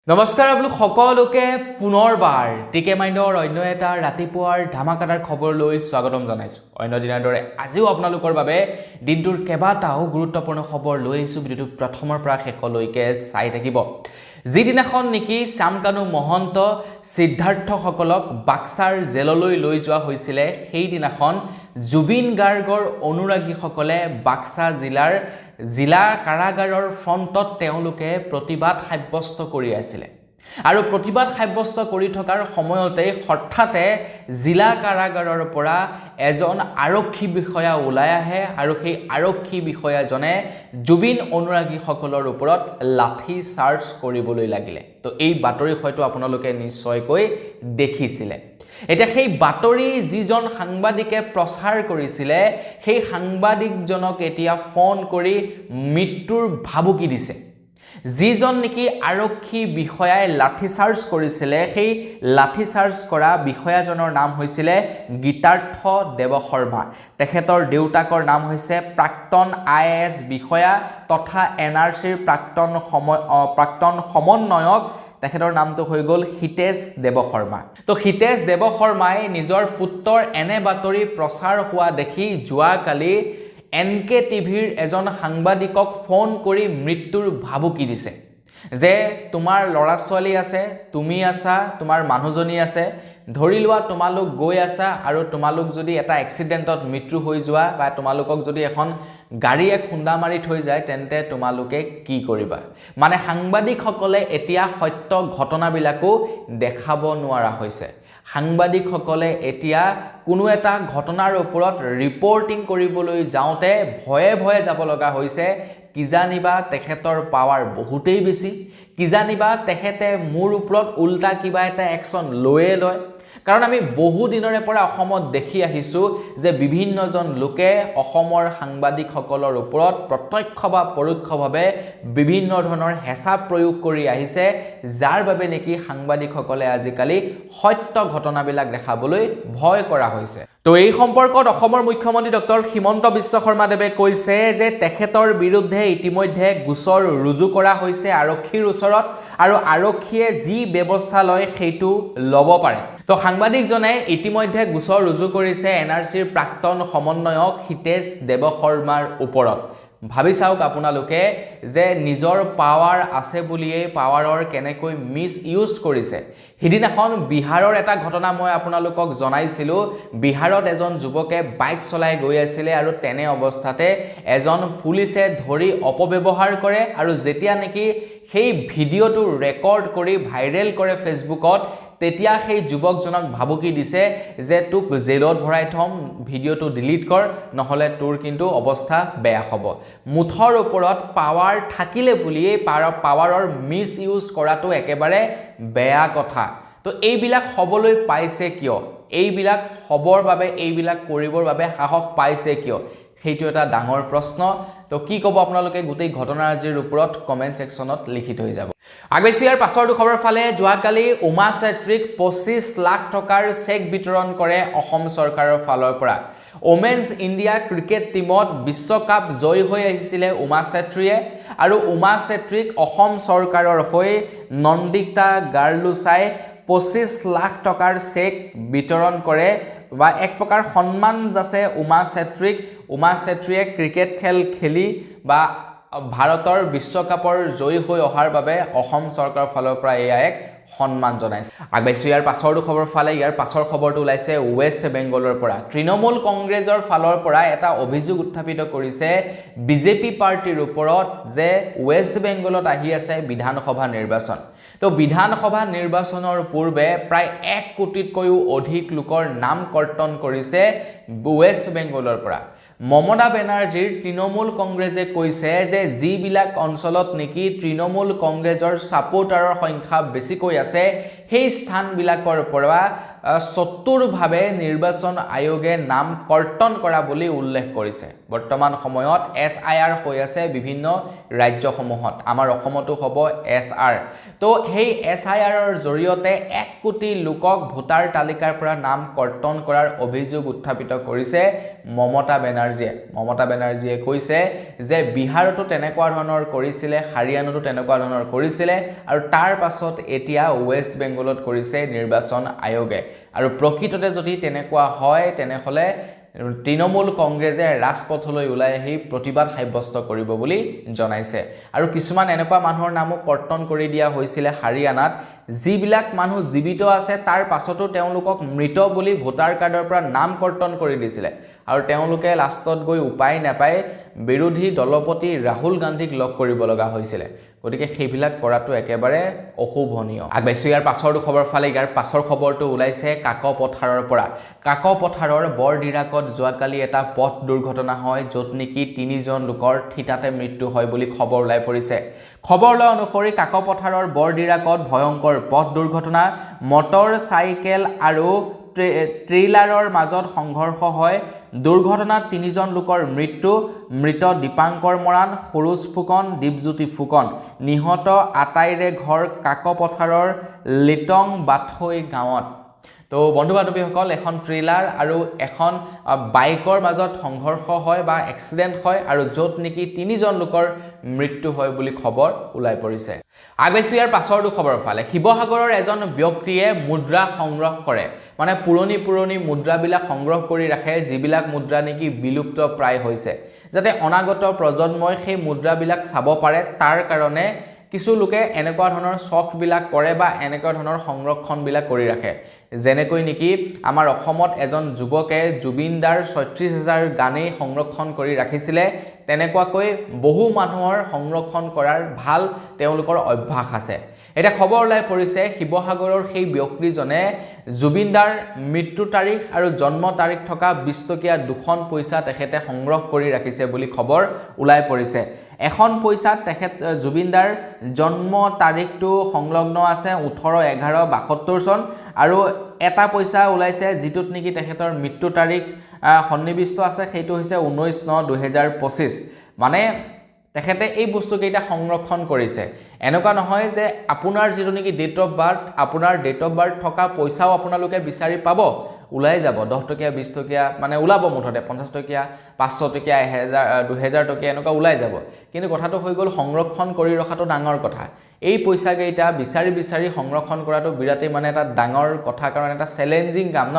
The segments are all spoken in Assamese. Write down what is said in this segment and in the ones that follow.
নমস্কাৰ আপোনালোক সকলোকে পুনৰবাৰ টিকে মাইণ্ডৰ অন্য এটা ৰাতিপুৱাৰ ধামাকাদাৰ খবৰলৈ স্বাগতম জনাইছোঁ। অন্য দিনৰ দৰে আজিও আপোনালোকৰ বাবে দিনটোৰ কেইবাটাও গুৰুত্বপূৰ্ণ খবৰ লৈ আহিছোঁ। ভিডিঅ'টো প্ৰথমৰ পৰা শেষলৈকে চাই থাকিব। যিদিনাখন নেকি শ্যামকানু মহন্ত সিদ্ধাৰ্থসকলক বাক্সাৰ জেললৈ লৈ যোৱা হৈছিলে, সেইদিনাখন জুবিন গাৰ্গৰ অনুৰাগীসকলে বাক্সা জিলা কাৰাগাৰৰ ফ্ৰণ্টত তেওঁলোকে প্ৰতিবাদ সাব্যস্ত কৰি আছিলে। আৰু প্ৰতিবাদ সাব্যস্ত কৰি থকাৰ সময়তে হঠাতে জিলা কাৰাগাৰৰ পৰা এজন আৰক্ষী বিষয়া ওলাই আহে আৰু সেই আৰক্ষী বিষয়াজনে জুবিন অনুৰাগীসকলৰ ওপৰত লাঠি চাৰ্জ কৰিবলৈ লাগিলে। তো এই বাতৰি হয়তো আপোনালোকে নিশ্চয়কৈ দেখিছিলে। এতিয়া সেই বাতৰি যিজন সাংবাদিকে প্ৰচাৰ কৰিছিলে, সেই সাংবাদিকজনক এতিয়া ফোন কৰি মৃত্যুৰ ভাবুকি দিছে। যিজন নেকি আৰক্ষী বিষয়াই লাঠি চাৰ্জ কৰিছিলে, সেই লাঠি চাৰ্জ কৰা বিষয়াজনৰ নাম হৈছিলে গীতাৰ্থ দেৱশৰ্মা। তেখেতৰ দেউতাকৰ নাম হৈছে প্ৰাক্তন IAS বিষয়া তথা NRCৰ প্ৰাক্তন সমন্বয়ক। তেখেতৰ নামটো হৈ গ'ল হিতেশ দেৱশৰ্মা। তো হিতেশ দেৱশৰ্মাই নিজৰ পুত্ৰৰ এনে বাতৰি প্ৰচাৰ হোৱা দেখি যোৱাকালি NK টিভিৰ এজন সাংবাদিকক ফোন কৰি মৃত্যুৰ ভাবুকি দিছে যে তোমাৰ ল'ৰা ছোৱালী আছে, তুমি আছা, তোমাৰ মানুহজনী আছে, ধৰি লোৱা তোমালোক গৈ আছা আৰু তোমালোক যদি এটা এক্সিডেণ্টত মৃত্যু হৈ যোৱা বা তোমালোকক যদি এখন গাড়ীয়ে খুন্দা মাৰি থৈ যায়, তেন্তে তোমালোকে কি কৰিবা? মানে সাংবাদিকসকলে এতিয়া সত্য ঘটনাবিলাকো দেখাব নোৱাৰা হৈছে। সাংবাদিকসকলে এতিয়া কোনো এটা ঘটনাৰ ওপৰত ৰিপৰ্টিং কৰিবলৈ যাওঁতে ভয়ে ভয়ে যাব লগা হৈছে। কিজানিবা তেখেতৰ পাৱাৰ বহুতেই বেছি, কিজানিবা তেখেতে মোৰ ওপৰত উল্টা কিবা এটা একশ্যন লৈয়ে লয়। কাৰণ আমি বহু দিনৰে পৰা অসমত দেখি আহিছোঁ যে বিভিন্নজন লোকে অসমৰ সাংবাদিকসকলৰ ওপৰত প্ৰত্যক্ষ বা পৰোক্ষভাৱে বিভিন্ন ধৰণৰ হেঁচা প্ৰয়োগ কৰি আহিছে, যাৰ বাবে নেকি সাংবাদিকসকলে আজিকালি সত্য ঘটনাবিলাক দেখাবলৈ ভয় কৰা হৈছে। তো এই সম্পৰ্কত অসমৰ মুখ্যমন্ত্ৰী ডক্টৰ হিমন্ত বিশ্ব শৰ্মাদেৱে কৈছে যে তেখেতৰ বিৰুদ্ধে ইতিমধ্যে গোচৰ ৰুজু কৰা হৈছে আৰক্ষীৰ ওচৰত, আৰু আৰক্ষীয়ে যি ব্যৱস্থা লয় সেইটো ল'ব পাৰে। তো সাংবাদিকজনে ইতিমধ্যে গোচৰ ৰুজু কৰিছে NRCৰ প্ৰাক্তন সমন্বয়ক হিতেশ দেৱশৰ্মাৰ ওপৰত। ভাবি চাওক আপোনালোকে যে নিজৰ পাৱাৰ আছে বুলিয়েই পাৱাৰৰ কেনেকৈ মিছ ইউজ কৰিছে। সিদিনাখন বিহাৰৰ এটা ঘটনা মই আপোনালোকক জনাইছিলোঁ। বিহাৰত এজন যুৱকে বাইক চলাই গৈ আছিলে আৰু তেনে অৱস্থাতে এজন পুলিচে ধৰি অপব্যৱহাৰ কৰে, আৰু যেতিয়া নেকি সেই ভিডিঅ'টো ৰেকৰ্ড কৰি ভাইৰেল কৰে ফেচবুকত, তেতিয়া সেই যুৱকজনক ভাবুকি দিছে যে তোক জেলত ভৰাই থ'ম, ভিডিঅ'টো ডিলিট কৰ, নহ'লে তোৰ কিন্তু অৱস্থা বেয়া হ'ব। মুঠৰ ওপৰত পাৱাৰ থাকিলে বুলিয়েই পাৱাৰৰ মিছ ইউজ কৰাটো একেবাৰে বেয়া কথা। তো এইবিলাক হ'বলৈ পাইছে কিয়? এইবিলাক হ'বৰ বাবে, এইবিলাক কৰিবৰ বাবে সাহস পাইছে কিয়? সেইটো এটা ডাঙৰ প্ৰশ্ন। তো কি ক'ব আপোনালোকে গোটেই ঘটনাৰাজিৰ ওপৰত কমেণ্ট ছেকশ্যনত লিখি থৈ যাব। আগবাঢ়িছোঁ ইয়াৰ পাছৰ খবৰ ফালে। যোৱাকালি উমা চেত্ৰীক 25 লাখ টকাৰ চেক বিতৰণ কৰে অসম চৰকাৰৰ ফালৰ পৰা। ওমেন্স ইণ্ডিয়া ক্ৰিকেট টীমত বিশ্বকাপ জয়ী হৈ আহিছিলে উমা চেত্ৰীয়ে, আৰু উমা চেত্ৰীক অসম চৰকাৰৰ হৈ নন্দিতা গাৰ্লুচাই 25 লাখ টকাৰ চেক বিতৰণ কৰে, বা এক প্ৰকাৰ সন্মান যাচে উমা চেত্ৰীক। উমা চেত্ৰীয়ে ক্ৰিকেট খেল খেলি বা ভাৰতৰ বিশ্বকাপৰ জয়ী হৈ অহাৰ বাবে অসম চৰকাৰৰ ফালৰ পৰা এয়া এক সন্মান জনাইছে। আগবাঢ়িছোঁ ইয়াৰ পাছৰ খবৰ ফালে। ইয়াৰ পাছৰ খবৰটো ওলাইছে ৱেষ্ট বেংগলৰ পৰা। তৃণমূল কংগ্ৰেছৰ ফালৰ পৰা এটা অভিযোগ উত্থাপিত কৰিছে বিজেপি পাৰ্টিৰ ওপৰত যে ৱেষ্ট বেংগলত আহি আছে বিধানসভা নিৰ্বাচন। তো বিধানসভা নিৰ্বাচনৰ পূৰ্বে প্ৰায় 1 কোটিতকৈও অধিক লোকৰ নাম কৰ্তন কৰিছে ৱেষ্ট বেংগলৰ পৰা। মমতা বেনাৰ্জীৰ তৃণমূল কংগ্ৰেছে কৈছে যে যিবিলাক অঞ্চলত নেকি তৃণমূল কংগ্ৰেছৰ ছাপোৰ্টাৰৰ সংখ্যা বেছিকৈ আছে, সেই স্থানবিলাকৰ পৰা চতুৰভাৱে নিৰ্বাচন আয়োগে নাম কৰ্তন কৰা বুলি উল্লেখ কৰিছে বৰ্তমান সময়ত SIR হৈ আছে বিভিন্ন ৰাজ্যসমূহত আমাৰ অসমতো হ'ব SR তো সেই SIRৰ জৰিয়তে 1 কোটি লোকক ভোটাৰ তালিকাৰ পৰা নাম কৰ্তন কৰাৰ অভিযোগ উত্থাপিত কৰিছে মমতা বেনাৰ্জীয়ে কৈছে যে বিহাৰতো তেনেকুৱা ধৰণৰ কৰিছিলে হাৰিয়ানাতো তেনেকুৱা ধৰণৰ কৰিছিলে আৰু তাৰ পাছত এতিয়া ৱেষ্ট বেংগলত কৰিছে নিৰ্বাচন আয়োগে আৰু প্ৰকৃততে যদি তেনেকুৱা হয় তেনেহলে তৃণমূল কংগ্ৰেছে ৰাজপথলৈ ওলাই আহি প্ৰতিবাদ সাব্যস্ত কৰিব বুলি জনাইছে আৰু কিছুমান এনেকুৱা মানুহৰ নামো কৰ্তন কৰি দিয়া হৈছিলে হাৰিয়ানাত যিবিলাক মানুহ জীৱিত আছে তাৰ পাছতো তেওঁলোকক মৃত বুলি ভোটাৰ কাৰ্ডৰ পৰা নাম কৰ্তন কৰি দিছিলে আৰু তেওঁলোকে লাষ্টত গৈ উপায় নাপায় বিৰোধী দলপতি ৰাহুল গান্ধীক লগ কৰিব লগা হৈছিলে গতিকে সেইবিলাক কৰাটো একেবাৰে অশুভনীয় আগবাইছো ইয়াৰ পাছৰ খবৰ ফালে ইয়াৰ পাছৰ খবৰটো ওলাইছে কাকপথাৰৰ পৰা কাকপথাৰৰ বৰডিৰাকত যোৱাকালি এটা পথ দুৰ্ঘটনা হয় য'ত নেকি 3 জন লোকৰ থিতাতে মৃত্যু হয় বুলি খবৰ ওলাই পৰিছে খবৰ লোৱা অনুসৰি কাকপথাৰৰ বৰডিৰাকত ভয়ংকৰ পথ দুৰ্ঘটনা মটৰ চাইকেল আৰু ট্ৰেইলাৰৰ মাজত সংঘৰ্ষ হয় দুৰ্ঘটনাত 3 জন লোকৰ মৃত দীপাংকৰ মৰাণ সৰোজ ফুকন দীপজ্যোতি ফুকন নিহত আটাইৰে ঘৰ কাকপথাৰৰ লিটং বাথৈ গাঁৱত তো বন্ধু বান্ধৱীসকল এখন ট্ৰেইলাৰ আৰু এখন বাইকৰ মাজত সংঘৰ্ষ হয় বা এক্সিডেন্ট হয় আৰু য'ত নেকি 3 জন লোকৰ মৃত্যু হয় বুলি খবৰ ওলাই পৰিছে আগবাইছো ইয়াৰ পাছৰ খবৰ ফালে শিৱসাগৰৰ এজন ব্যক্তিয়ে মুদ্ৰা সংগ্ৰহ কৰে মানে পুৰণি মুদ্ৰাবিলাক সংগ্ৰহ কৰি ৰাখে যিবিলাক মুদ্ৰা নেকি বিলুপ্ত প্ৰায় হৈছে যাতে অনাগত প্ৰজন্মই সেই মুদ্ৰাবিলাক চাব পাৰে তাৰ কাৰণে কিছু লোকে এনেকুৱা ধৰণৰ শখবিলাক কৰে বা এনেকুৱা ধৰণৰ সংৰক্ষণবিলাক কৰি ৰাখে যেনেকৈ নেকি আমাৰ অসমত এজন যুৱকে জুবিনদাৰ ৩৬,০০০ গানেই সংৰক্ষণ কৰি ৰাখিছিলে তেনেকুৱাকৈ বহু মানুহৰ সংৰক্ষণ কৰাৰ ভাল তেওঁলোকৰ অভ্যাস আছে এটা খবৰ ওলাই পৰিছে শিৱসাগৰৰ সেই ব্যক্তিজনে জুবিনদাৰ মৃত্যু তাৰিখ আৰু জন্ম তাৰিখ থকা 20 টকীয়া দুখন পইচা তেখেতে সংগ্ৰহ কৰি ৰাখিছে বুলি খবৰ ওলাই পৰিছে এখন পইচাত তেখেত জুবিনদাৰ জন্ম তাৰিখটো সংলগ্ন আছে 18/11/72 চন আৰু এটা পইচা ওলাইছে যিটোত নেকি তেখেতৰ মৃত্যু তাৰিখ সন্নিবিষ্ট আছে সেইটো হৈছে 19/9/2025 মানে তেখেতে এই বস্তু কেইটা সংৰক্ষণ কৰিছে এনেকুৱা নহয় যে আপোনাৰ যিটো নেকি ডেট অফ বাৰ্থ আপোনাৰ ডেট অফ বাৰ্থ থকা পইচাও আপোনালোকে বিচাৰি পাব ওলাই যাব 10 টকীয়া 20 টকীয়া মানে ওলাব মুঠতে 50 টকীয়া 500 টকীয়া 1000 2000 টকীয়া এনেকুৱা ওলাই যাব কিন্তু কথাটো হৈ গ'ল সংৰক্ষণ কৰি ৰখাটো ডাঙৰ কথা এই পইচা কেইটা বিচাৰি সংৰক্ষণ কৰাটো বিৰাটেই মানে এটা ডাঙৰ কথা কাৰণ এটা চ্যালেঞ্জিং কাম ন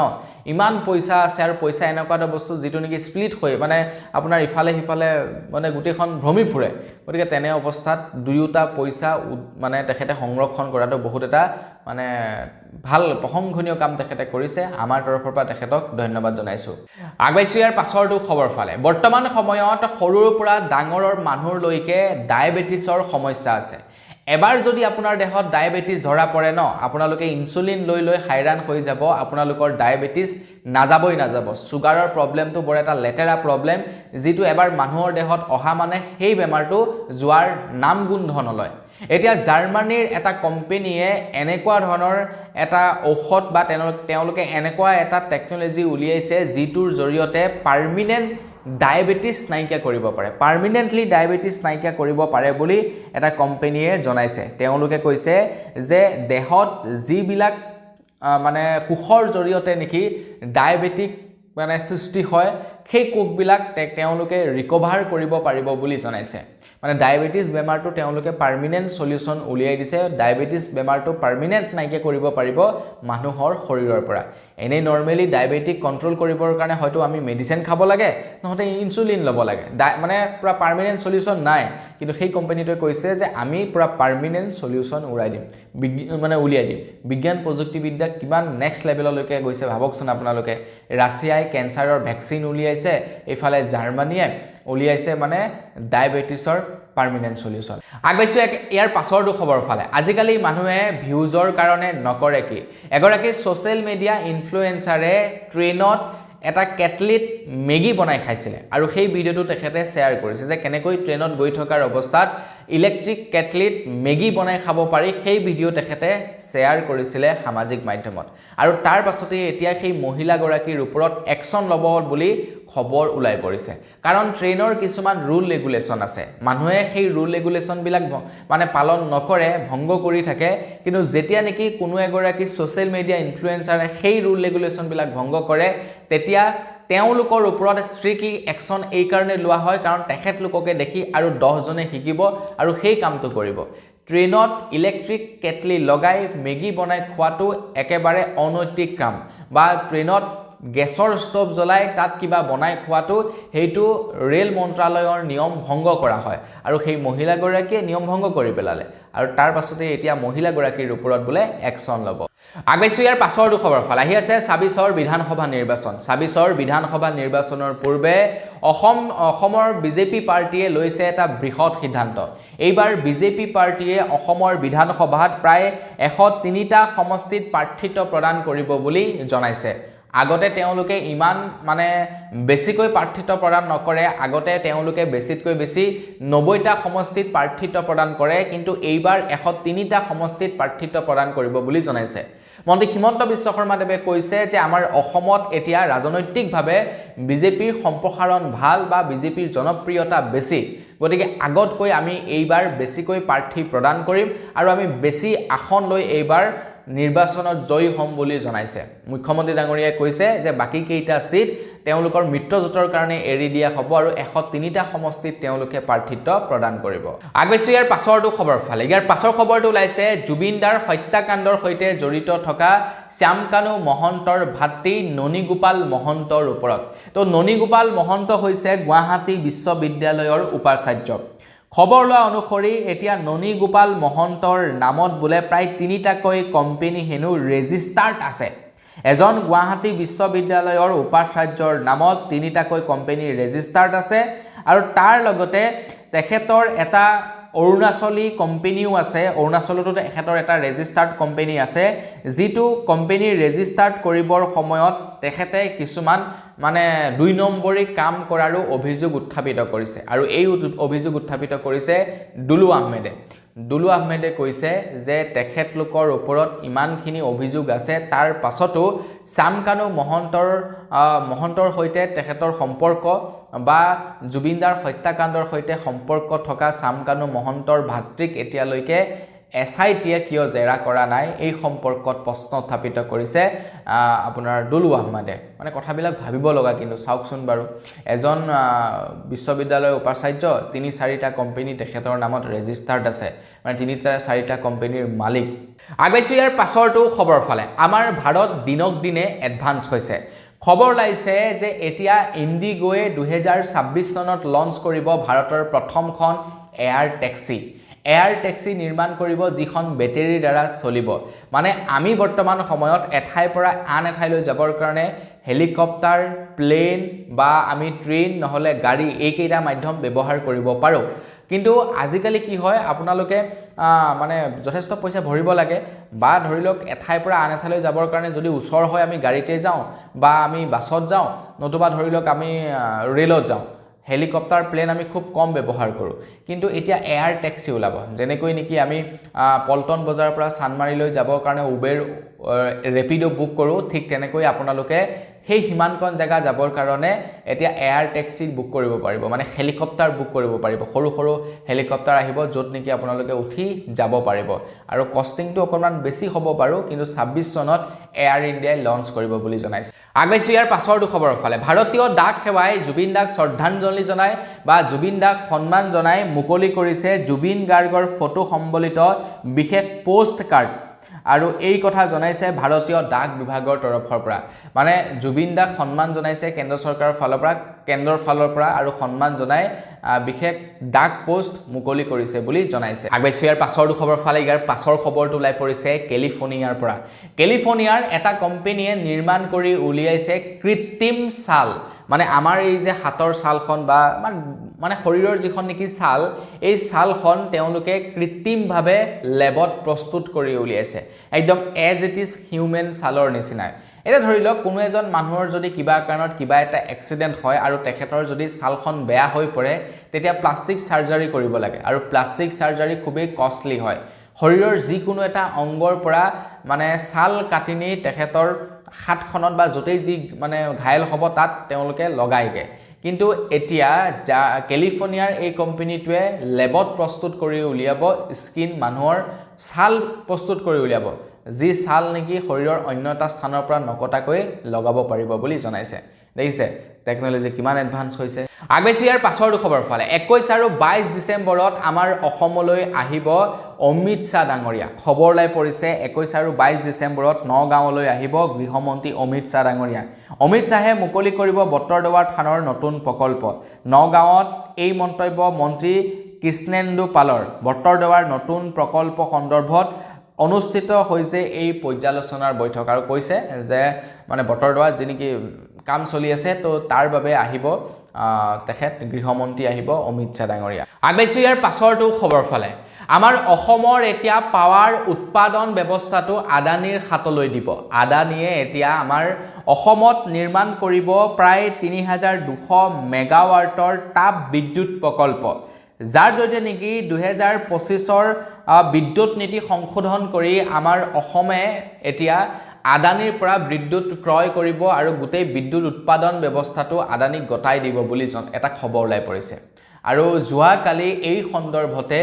ইমান পইচা আছে আৰু পইচা এনেকুৱা এটা বস্তু যেটো নেকি স্প্লিট হৈ মানে আপোনাৰ ইফালে হিফালে মানে গুটেখন ভ্ৰমি ফুৰে গতিকে তেনে অৱস্থাত দুয়োটা পইচা মানে তেখেতে সংৰক্ষণ কৰাটো বহুত এটা মানে ভাল প্ৰশংসনীয় কাম তেখেতে কৰিছে আমাৰ তৰফৰ পৰা তেখেতক ধন্যবাদ জনাইছো আগবাইছো ইয়াৰ পাছৰটো খবৰ ফালে বৰ্তমান সময়ত সৰুৰ পৰা ডাঙৰৰ মানুহলৈকে ডায়াবেটিছৰ সমস্যা আছে এবাৰ যদি আপোনাৰ দেহত ডায়াবেটিছ ধৰা পৰে ন আপোনালোকে ইনসুলিন লৈ হাইৰাণ হৈ যাব আপোনালোকৰ ডায়াবেটিছ নাযাব সুগাৰৰ প্ৰবলেমটো বৰ এটা লেটেৰা প্ৰবলেম যেটো এবাৰ মানুহৰ দেহত অহা মানে সেই বেমাৰটো যোৱাৰ নাম গোন্ধ নলয় এতিয়া জাৰ্মানীৰ এটা কোম্পানীয়ে এনেকুৱা ধৰণৰ এটা ঔষধ বা তেওঁলোকে এনেকুৱা এটা টেকনলজি উলিয়াইছে যিটোৰ জৰিয়তে পাৰ্মানেন্ট ডায়াবেটিছ নাইকিয়া কৰিব পাৰে পাৰ্মানেন্টলি ডায়াবেটিছ নাইকিয়া কৰিব পাৰে বুলি এটা কোম্পানীয়ে জনাইছে তেওঁলোকে কৈছে যে দেহত যিবিলাক মানে কোষৰ জৰিয়তে নেকি ডায়াবেটিক মানে সৃষ্টি হয় সেই কোষবিলাক তেওঁলোকে ৰিকভাৰ কৰিব পাৰিব বুলি জনাইছে মানে ডায়াবেটিছ বেমাৰটো তেওঁলোকে পাৰ্মানেন্ট সলিউশন উলিয়াই দিছে ডায়াবেটিছ বেমাৰটো পাৰ্মানেন্ট নাইকিয়া কৰিব পাৰিব মানুহৰ শৰীৰৰ পৰা এনে নৰমালি ডায়াবেটিক কন্ট্ৰোল কৰিবৰ কাৰণে হয়তো আমি মেডিচিন খাব লাগে নহতে ইনসুলিন ল'ব লাগে মানে পুৰা পাৰ্মানেন্ট সলিউশন নাই কিন্তু সেই কোম্পানীটোৱে কৈছে যে আমি পুৰা পাৰ্মানেন্ট সলিউশন উৰাই দিম মানে উলিয়াই দিম বিজ্ঞান প্ৰযুক্তিবিদ্যা কিমান নেক্সট লেভেললৈকে গৈছে ভাবকচোন আপোনালোকে ৰাছিয়াই কেন্সাৰৰ ভ্যাকচিন উলিয়াইছে এফালে জাৰ্মানীয়ে উলিয়াইছে মানে ডায়াবেটিছৰ পাৰ্মানেন্ট সলিউশন আগবাইছো ইয়াৰ পাছৰটো খবৰ ফালে আজিকালি মানুহে ভিউজৰ কাৰণে নকৰে কি এগৰাকী সোশ্যাল মিডিয়া ইনফ্লুয়েন্সাৰে ট্ৰেইনত এটা কেটলিত মেগী বনাই খাইছিলে আৰু সেই ভিডিঅ'টো তেখেতে শ্বেয়াৰ কৰিছে যে কেনেকৈ ট্ৰেইনত গৈ থকাৰ অৱস্থাত ইলেক্ট্ৰিক কেটলিত মেগী বনাই খাব পাৰি সেই ভিডিঅ' তেখেতে শ্বেয়াৰ কৰিছিলে সামাজিক মাধ্যমত আৰু তাৰ পাছতে এতিয়া সেই মহিলাগৰাকীৰ ওপৰত একশ্যন ল'ব বুলি খবৰ ওলাই পৰিছে কাৰণ ট্ৰেইনৰ কিছুমান ৰুল ৰেগুলেশ্যন আছে মানুহে সেই ৰুল ৰেগুলেশ্যনবিলাক মানে পালন নকৰে ভংগ কৰি থাকে কিন্তু যেতিয়া নেকি কোনো এগৰাকী ছ'চিয়েল মিডিয়া ইনফ্লুৱেঞ্চাৰে সেই ৰুল ৰেগুলেশ্যনবিলাক ভংগ কৰে তেতিয়া তেওঁলোকৰ ওপৰত ষ্ট্ৰিক্টলি একশ্যন এই কাৰণে লোৱা হয় কাৰণ তেখেতলোককে দেখি আৰু 10 জনে শিকিব আৰু সেই কামটো কৰিব ট্ৰেইনত ইলেক্ট্ৰিক কেটলি লগাই মেগী বনাই খোৱাটো একেবাৰে অনৈতিক কাম বা ট্ৰেইনত গেছৰ ষ্টভ জ্বলাই তাত কিবা বনাই খোৱাটো হেইটো ৰেল মন্ত্ৰালয়ৰ নিয়ম ভংগ কৰা হয় আৰু সেই মহিলাগৰাকীয়ে নিয়ম ভংগ কৰি পেলালে আৰু তাৰ পাছতে এতিয়া মহিলাগৰাকীৰ ওপৰত বোলে একশ্যন ল'ব আগবাইছো ইয়াৰ পাছৰ খবৰ ফাল আহি আছে ২৬ৰ বিধানসভা নিৰ্বাচন ২৬ৰ বিধানসভা নিৰ্বাচনৰ পূৰ্বে অসমৰ বিজেপি পাৰ্টিয়ে লৈছে এটা বৃহৎ সিদ্ধান্ত এইবাৰ বিজেপি পাৰ্টিয়ে অসমৰ বিধানসভাত প্ৰায় ১০৩টা সমষ্টিত প্ৰাৰ্থিত্ব প্ৰদান কৰিব বুলি জনাইছে আগতে তেওঁলোকে ইমান মানে বেছিকৈ প্ৰাৰ্থিত্ব প্ৰদান নকৰে আগতে তেওঁলোকে বেছিতকৈ বেছি ৯০টা সমষ্টিত প্ৰাৰ্থিত্ব প্ৰদান কৰে কিন্তু এইবাৰ ১০৩টা সমষ্টিত প্ৰাৰ্থিত্ব প্ৰদান কৰিব বুলি জনাইছে মন্ত্ৰী হিমন্ত বিশ্ব শৰ্মাদেৱে কৈছে যে আমাৰ অসমত এতিয়া ৰাজনৈতিকভাৱে বিজেপিৰ সম্প্ৰসাৰণ ভাল বা বিজেপিৰ জনপ্ৰিয়তা বেছি গতিকে আগতকৈ আমি এইবাৰ বেছিকৈ প্ৰাৰ্থী প্ৰদান কৰিম আৰু আমি বেছি আসন লৈ এইবাৰ নিৰ্বাচনত জয়ী হ'ম বুলি জনাইছে মুখ্যমন্ত্ৰী ডাঙৰীয়াই কৈছে যে বাকি কেইটা সিট তেওঁলোকৰ মিত্ৰজোঁটৰ কাৰণে এৰি দিয়া হ'ব আৰু ১০৩টা সমষ্টিত তেওঁলোকে প্ৰাৰ্থিত্ব প্ৰদান কৰিব আগবাইছো ইয়াৰ পাছৰটো খবৰ ফালে ইয়াৰ পাছৰ খবৰটো ওলাইছে জুবিনদাৰ হত্যাকাণ্ডৰ সৈতে জড়িত থকা শ্যামকানু মহন্তৰ ভাতৃ ননীগোপাল মহন্তৰ ওপৰত তো ননীগোপাল মহন্ত হৈছে গুৱাহাটী বিশ্ববিদ্যালয়ৰ উপাচাৰ্য খবৰ লোৱা অনুসৰি এতিয়া ননীগোপাল মহন্তৰ নামত বোলে প্ৰায় ৩টাকৈ কোম্পানী হেনো ৰেজিষ্টাৰ্ড আছে এজন গুৱাহাটী বিশ্ববিদ্যালয়ৰ উপাচাৰ্যৰ নামত ৩টাকৈ কোম্পানী ৰেজিষ্টাৰ্ড আছে আৰু তাৰ লগতে তেখেতৰ এটা অৰুণাচলী কোম্পানীও আছে অৰুণাচলতো তেখেতৰ এটা ৰেজিষ্টাৰ্ড কোম্পানী আছে যিটো কোম্পানী ৰেজিষ্টাৰ্ড কৰিবৰ সময়ত তেখেতে কিছুমান মানে ২ নম্বৰী কাম কৰাৰো অভিযোগ উত্থাপিত কৰিছে আৰু এই অভিযোগ উত্থাপিত কৰিছে দুলু আহমেদে কৈছে যে তেখেতলোকৰ ওপৰত ইমানখিনি অভিযোগ আছে তাৰ পাছতো শ্যামকানু মহন্তৰ সৈতে তেখেতৰ সম্পৰ্ক বা জুবিনদাৰ হত্যাকাণ্ডৰ সৈতে সম্পৰ্ক থকা শ্যামকানু মহন্তৰ ভাতৃক এতিয়ালৈকে এছআইটিয়ে কিয় জেৰা কৰা নাই এই সম্পৰ্কত প্ৰশ্ন উত্থাপিত কৰিছে আপোনাৰ দুলু আহমেদে মানে কথাবিলাক ভাবিব লগা কিন্তু চাওকচোন বাৰু এজন বিশ্ববিদ্যালয়ৰ উপাচাৰ্য ৩-৪টা কোম্পানী তেখেতৰ নামত ৰেজিষ্টাৰ্ড আছে মানে ৩-৪টা কোম্পানীৰ মালিক আগবাইছো ইয়াৰ পাছৰটো খবৰ ফালে আমাৰ ভাৰত দিনক দিনে এডভান্স হৈছে খবৰ লাইছে যে এতিয়া ইণ্ডিগোৱে ২০২৬ চনত লঞ্চ কৰিব ভাৰতৰ প্ৰথমখন এয়াৰ টেক্সি নিৰ্মাণ কৰিব যিখন বেটেৰীৰ দ্বাৰা চলিব মানে আমি বৰ্তমান সময়ত এঠাইৰ পৰা আন এঠাইলৈ যাবৰ কাৰণে হেলিকপ্টাৰ প্লেন বা আমি ট্ৰেইন নহলে গাড়ী এইকেইটা মাধ্যম ব্যৱহাৰ কৰিব পাৰো কিন্তু আজিকালি কি হয় আপোনালোকে মানে যথেষ্ট পইচা ভৰিব লাগে বা ধৰি লওক এঠাইৰ পৰা আন এঠাইলৈ যাবৰ কাৰণে যদি ওচৰ হয় আমি গাড়ীতে যাওঁ বা আমি বাছত যাওঁ নতুবা ধৰি লওক আমি ৰেলত যাওঁ হেলিকপ্টাৰ প্লেন আমি খুব কম ব্যৱহাৰ কৰোঁ কিন্তু এতিয়া এয়াৰ টেক্সি ওলাব যেনেকৈ নেকি আমি পল্টন বজাৰৰ পৰা চানমাৰীলৈ যাবৰ কাৰণে উবেৰ ৰেপিডো বুক কৰোঁ ঠিক তেনেকৈ আপোনালোকে সেই হিমানকন জায়গা যাবৰ কাৰণে এতিয়া এয়াৰ টেক্সি বুক কৰিব পাৰিব মানে হেলিকপ্টাৰ বুক কৰিব পাৰিব সৰু সৰু হেলিকপ্টাৰ আহিব য'ত নেকি আপোনালোকে উঠি যাব পাৰিব আৰু কষ্টিংটো অকণমান বেছি হ'ব বাৰু কিন্তু ২৬ চনত এয়াৰ ইণ্ডিয়াই লঞ্চ কৰিব বুলি জনাইছে আগবাইছো ইয়াৰ পাছৰটো খবৰ ফালে ভাৰতীয় ডাক সেৱাই জুবিন দাক শ্ৰদ্ধাঞ্জলি জনাই বা জুবিন দাক সন্মান জনাই মুকলি কৰিছে জুবিন গাৰ্গৰ ফটো সম্বলিত বিশেষ পোষ্ট কাৰ্ড আৰু এই কথা জনাইছে ভাৰতীয় ডাক বিভাগৰ তৰফৰ পৰা মানে জুবিন দাক সন্মান জনাইছে কেন্দ্ৰ চৰকাৰৰ ফালৰ পৰা আৰু সন্মান জনাই বিশেষ ডাক পোষ্ট মুকলি কৰিছে বুলি জনাইছে আগবাইছো ইয়াৰ পাছৰ খবৰ ফালে ইয়াৰ পাছৰ খবৰটো ওলাই পৰিছে কেলিফৰ্নিয়াৰ পৰা কেলিফৰ্নিয়াৰ এটা কোম্পানীয়ে নিৰ্মাণ কৰি উলিয়াইছে কৃত্ৰিম ছাল মানে আমাৰ এই যে হাতৰ ছালখন বা মানে শৰীৰৰ যিখন নেকি ছাল এই ছালখন তেওঁলোকে কৃত্ৰিমভাৱে লেবত প্ৰস্তুত কৰি উলিয়াইছে একদম এজ ইট ইজ হিউমেন ছালৰ নিচিনা এটা ধৰি লওক কোনো এজন মানুহৰ যদি কিবা কাৰণত কিবা এটা এক্সিডেন্ট হয় আৰু তেখেতৰ যদি ছালখন বেয়া হৈ পৰে তেতিয়া প্লাষ্টিক সাৰ্জাৰী কৰিব লাগে আৰু প্লাষ্টিক সাৰ্জাৰী খুবেই কষ্টলি হয় শৰীৰৰ যিকোনো এটা অংগৰ পৰা মানে ছাল কাটি নি তেখেতৰ হাতখনত বা যতেই যি মানে ঘাইল হ'ব তাত তেওঁলোকে লগাইগে কিন্তু এতিয়া কেলিফৰ্নিয়াৰ এই কোম্পানীটোৱে লেবত প্ৰস্তুত কৰি উলিয়াব স্কিন মানুহৰ ছাল প্ৰস্তুত কৰি উলিয়াব যি ছাল নেকি শৰীৰৰ অন্য এটা স্থানৰ পৰা নকটাকৈ লগাব পাৰিব বুলি জনাইছে দেখিছে টেকনলজি কিমান এডভান্স হৈছে আগবাইছো ইয়াৰ পাছৰ খবৰ ফালে 21 আৰু 22 ডিসেম্বৰত আমাৰ অসমলৈ আহিব অমিত শাহ ডাঙৰীয়া খবৰ লাই পৰিছে 21 আৰু 22 ডিসেম্বৰত নগাঁৱলৈ আহিব গৃহমন্ত্ৰী অমিত শাহ ডাঙৰীয়া অমিত শাহে মুকলি কৰিব বটৰদৱাৰ থানৰ নতুন প্ৰকল্প নগাঁৱত এই মন্তব্য মন্ত্ৰী কৃষ্ণেন্দু পালৰ বটৰদৱাৰ নতুন প্ৰকল্প সন্দৰ্ভত অনুষ্ঠিত হৈছে এই পৰ্যালোচনাৰ বৈঠক আৰু কৈছে যে মানে বটৰদৱাৰ যিনেকি কাম চলি আছে তো তাৰ বাবে আহিব তেখেত গৃহমন্ত্ৰী আহিব অমিত শাহ ডাঙৰীয়া আগবাইছো ইয়াৰ পাছৰটো খবৰ ফালে আমাৰ অসমৰ এতিয়া পাৱাৰ উৎপাদন ব্যৱস্থাটো আদানীৰ হাতলৈ দিব আদানীয়ে এতিয়া আমাৰ অসমত নিৰ্মাণ কৰিব প্ৰায় 3200 মেগাৱাটৰ তাপ বিদ্যুৎ প্ৰকল্প যাৰ জৰিয়তে নেকি 2025ৰ বিদ্যুৎ নীতি সংশোধন কৰি আমাৰ অসমে এতিয়া আদানীৰ পৰা বিদ্যুৎ ক্ৰয় কৰিব আৰু গোটেই বিদ্যুৎ উৎপাদন ব্যৱস্থাটো আদানীক গতাই দিব বুলি এটা খবৰ ওলাই পৰিছে আৰু যোৱা কালি এই সন্দৰ্ভতে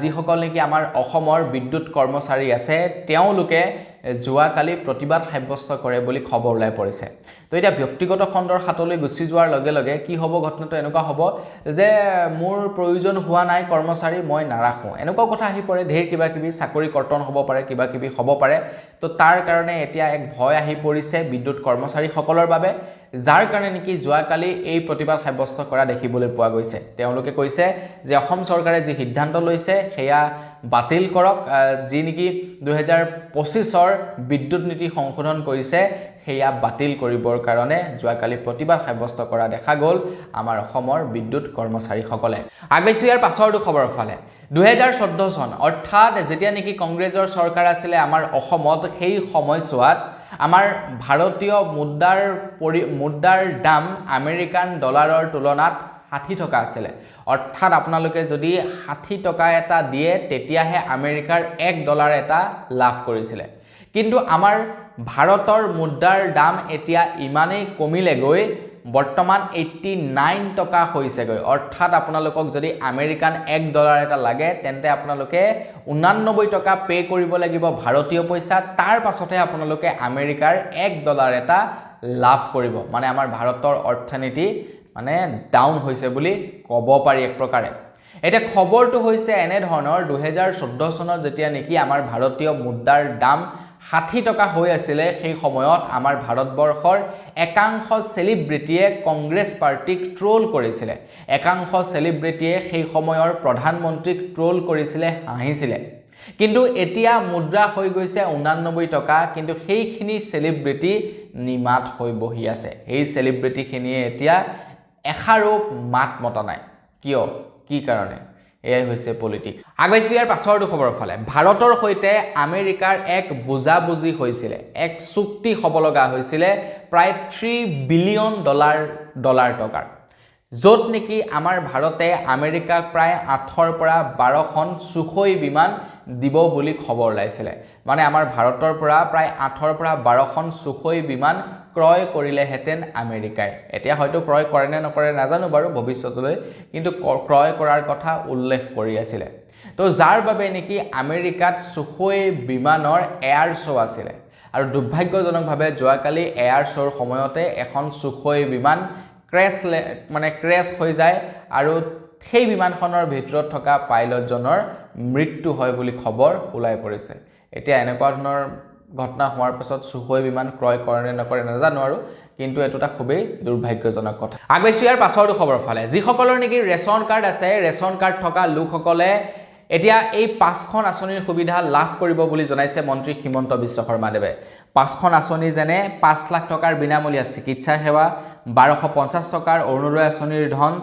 যিসকল নেকি আমাৰ অসমৰ বিদ্যুৎ কৰ্মচাৰী আছে তেওঁলোকে যোৱা কালি প্ৰতিবাদ সাব্যস্ত কৰে বুলি খবৰ ওলাই পৰিছে তো এটা ব্যক্তিগত খণ্ডৰ হাতলৈ গুচি যোৱাৰ লগে লগে কি হ'ব ঘটনাটো এনেকুৱা হ'ব যে মোৰ প্ৰয়োজন হোৱা নাই কৰ্মচাৰী মই নাৰাখো এনেকুৱা কথা আহি পৰে ঢেৰ কিবা কিবি চাকৰি কৰ্তন হ'ব পাৰে কিবা কিবি হ'ব পাৰে তো তাৰ কাৰণে এতিয়া এক ভয় আহি পৰিছে বিদ্যুৎ কৰ্মচাৰীসকলৰ বাবে যাৰ কাৰণে নেকি যোৱা কালি এই প্ৰতিবাদ সাব্যস্ত কৰা দেখিবলৈ পোৱা গৈছে তেওঁলোকে কৈছে যে অসম চৰকাৰে যি সিদ্ধান্ত লৈছে সেয়া বাতিল কৰক যি নেকি 2025ৰ বিদ্যুৎ নীতি সংশোধন কৰিছে সেয়া বাতিল কৰিবৰ কাৰণে যোৱা কালি প্ৰতিবাদ সাব্যস্ত কৰা দেখা গ'ল আমাৰ অসমৰ বিদ্যুৎ কৰ্মচাৰীসকলে আগবাইছো ইয়াৰ পাছৰটো খবৰ ফালে 2014 চন অৰ্থাৎ যেতিয়া নেকি কংগ্ৰেছৰ চৰকাৰ আছিল আমাৰ অসমত সেই সময়ছোৱাত আমাৰ ভাৰতীয় মুদ্ৰাৰ দাম আমেৰিকান ডলাৰৰ তুলনাত 60 টকা আছিল অৰ্থাৎ আপোনালোকে যদি 60 টকা এটা দিয়ে তেতিয়াহে আমেৰিকাৰ $1 এটা লাভ কৰিছিল কিন্তু আমাৰ ভাৰতৰ মুদ্ৰাৰ দাম এতিয়া ইমানেই কমিলে গৈ বৰ্তমান 89 টকা হৈছে গৈ অৰ্থাৎ আপোনালোকক যদি আমেৰিকান $1 এটা লাগে তেন্তে আপোনালোকে 89 টকা পে কৰিব লাগিব ভাৰতীয় পইচা তাৰ পাছতে আপোনালোকে আমেৰিকাৰ $1 এটা লাভ কৰিব মানে আমাৰ ভাৰতৰ অৰ্থনীতি মানে ডাউন হৈছে বুলি ক'ব পাৰি এক প্ৰকাৰে এটা খবৰটো হৈছে এনে ধৰণৰ 2014 চনত যেতিয়া নেকি আমাৰ ভাৰতীয় মুদ্ৰাৰ দাম 60 টকা হৈ আছিল সেই সময়ত আমাৰ ভাৰতবৰ্ষৰ একাংশ সেলিব্ৰিটিয়ে কংগ্ৰেছ পাৰ্টিক ট্ৰোল কৰিছিল একাংশ সেলিব্ৰিটিয়ে সেই সময়ৰ প্ৰধানমন্ত্ৰীক ট্ৰোল কৰিছিল হাঁহিছিল কিন্তু এতিয়া মুদ্ৰা হৈ গৈছে 89 টকা কিন্তু সেইখিনি সেলিব্ৰিটি নিমাত হৈ বহি আছে এই সেলিব্ৰিটিখিনিয়ে এতিয়া এখাৰো মাত মতা নাই কিয় কি কাৰণে এয়াই হৈছে পলিটিক্স আগবাইছো ইয়াৰ পাছৰটো খবৰ ফালে ভাৰতৰ সৈতে আমেৰিকাৰ এক বুজাবুজি হৈছিল এক চুক্তি হ'ব লগা হৈছিল প্ৰায় $3 বিলিয়ন টকাৰ য'ত নেকি আমাৰ ভাৰতে আমেৰিকাক প্ৰায় 8ৰ পৰা 12খন সুখোই বিমান দিব বুলি খবৰ ওলাইছিল মানে আমাৰ ভাৰতৰ পৰা প্ৰায় 8ৰ পৰা 12খন সুখোই বিমান ক্ৰয় কৰিলেহেঁতেন আমেৰিকাই এতিয়া হয়তো ক্ৰয় কৰে নে নকৰে নাজানো বাৰু ভৱিষ্যতলৈ কিন্তু ক্ৰয় কৰাৰ কথা উল্লেখ কৰি আছিল তো যাৰ বাবে নেকি আমেৰিকাত সুখোই বিমানৰ এয়াৰ শ্ব' আছিল আৰু দুৰ্ভাগ্যজনকভাৱে যোৱাকালি এয়াৰ শ্ব'ৰ সময়তে এখন সুখোই বিমান ক্ৰেশ হৈ যায় আৰু সেই বিমানখনৰ ভিতৰত থকা পাইলটজনৰ মৃত্যু হয় বুলি খবৰ ওলাই পৰিছে এতিয়া এনেকুৱা ধৰণৰ ঘটনা হোৱাৰ পাছত সুখোই বিমান ক্ৰয় কৰে নে নকৰে নাজানো আৰু কিন্তু এটোটা খুবেই দুৰ্ভাগ্যজনক কথা আগবাইছো ইয়াৰ পাছৰটো খবৰ ফালে যিসকলৰ নেকি ৰেচন কাৰ্ড আছে ৰেচন কাৰ্ড থকা লোকসকলে এতিয়া এই 5খন আঁচনিৰ সুবিধা লাভ কৰিব বুলি জনাইছে মন্ত্ৰী হিমন্ত বিশ্ব শৰ্মাদেৱে 5খন আঁচনি যেনে 5 লাখ টকাৰ বিনামূলীয়া চিকিৎসা সেৱা 1250 টকাৰ অৰুণোদয় আঁচনিৰ ধন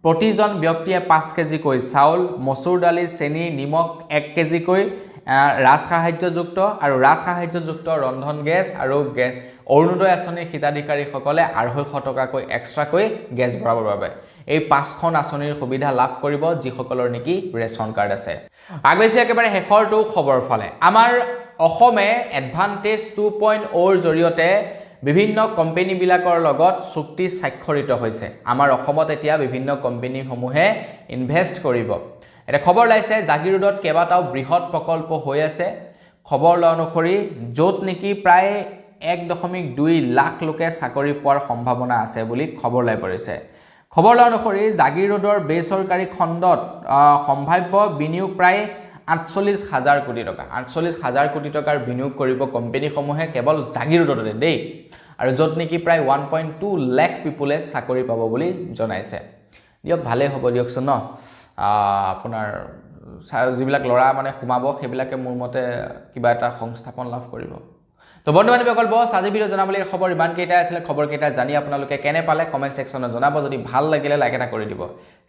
প্ৰতিজন ব্যক্তিয়ে 5 কেজিকৈ চাউল মচুৰ দালি চেনি নিমখ 1 কেজিকৈ ৰাজসাহায্যযুক্ত ৰন্ধন গেছ আৰু অৰুণোদয় আঁচনিৰ হিতাধিকাৰীসকলে 250 টকাকৈ এক্সট্ৰাকৈ গেছ ভৰাবৰ বাবে এই 5খন আঁচনিৰ সুবিধা লাভ কৰিব যিসকলৰ নেকি ৰেচন কাৰ্ড আছে আগবাইছে একেবাৰে শেষৰটো খবৰ ফালে আমাৰ অসমে এডভান্টেজ 2.0 ৰ জৰিয়তে বিভিন্ন কোম্পানীবিলাকৰ লগত চুক্তি স্বাক্ষৰিত হৈছে আমাৰ অসমত এতিয়া বিভিন্ন কোম্পানীসমূহে ইনভেষ্ট কৰিব এটা খবৰ লাইছে জাগিৰোডত কেবাটাও বৃহৎ প্ৰকল্প হৈ আছে খবৰ অনুসৰি য'ত নেকি প্ৰায় 1.2 লাখ লোকে চাকৰি পোৱাৰ সম্ভাৱনা আছে বুলি খবৰ লাই পৰিছে খবৰ অনুসৰি জাগিৰোডৰ বেচৰকাৰী খণ্ডত সম্ভাৱ্য বিনিয়োগ প্ৰায় 48,000 কোটি টকা 48,000 কোটি টকাৰ বিনিয়োগ কৰিব কোম্পানীসমূহে কেৱল জাগিৰোডতে দেই আৰু য'ত নেকি প্ৰায় 1.2 লাখ পিপলে চাকৰি পাব বুলি জনাইছে দিয়ক ভালে হ'ব দিয়কচোন ন আপোনাৰ যিবিলাক লৰা মানে সোমাব সেইবিলাকে মোৰ মতে কিবা এটা সংস্থাপন লাভ কৰিব তো বন্ধু-বান্ধৱীসকল বস আজি ভিডিও জনাবলৈ খবৰ ইমান কেইটা আছিল খবৰ কেইটা জানি আপোনালোকে কেনে পালে কমেন্ট সেকশনত জনাব যদি ভাল লাগিলে লাইক এটা কৰি দিব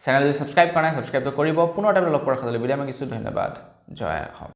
চেনেল যদি সাবস্ক্ৰাইব কৰা নাই সাবস্ক্ৰাইব কৰিব পুনৰ এটা লগ পোৱাৰ খালি ভিডিও মই কিছু ধন্যবাদ জয় অসম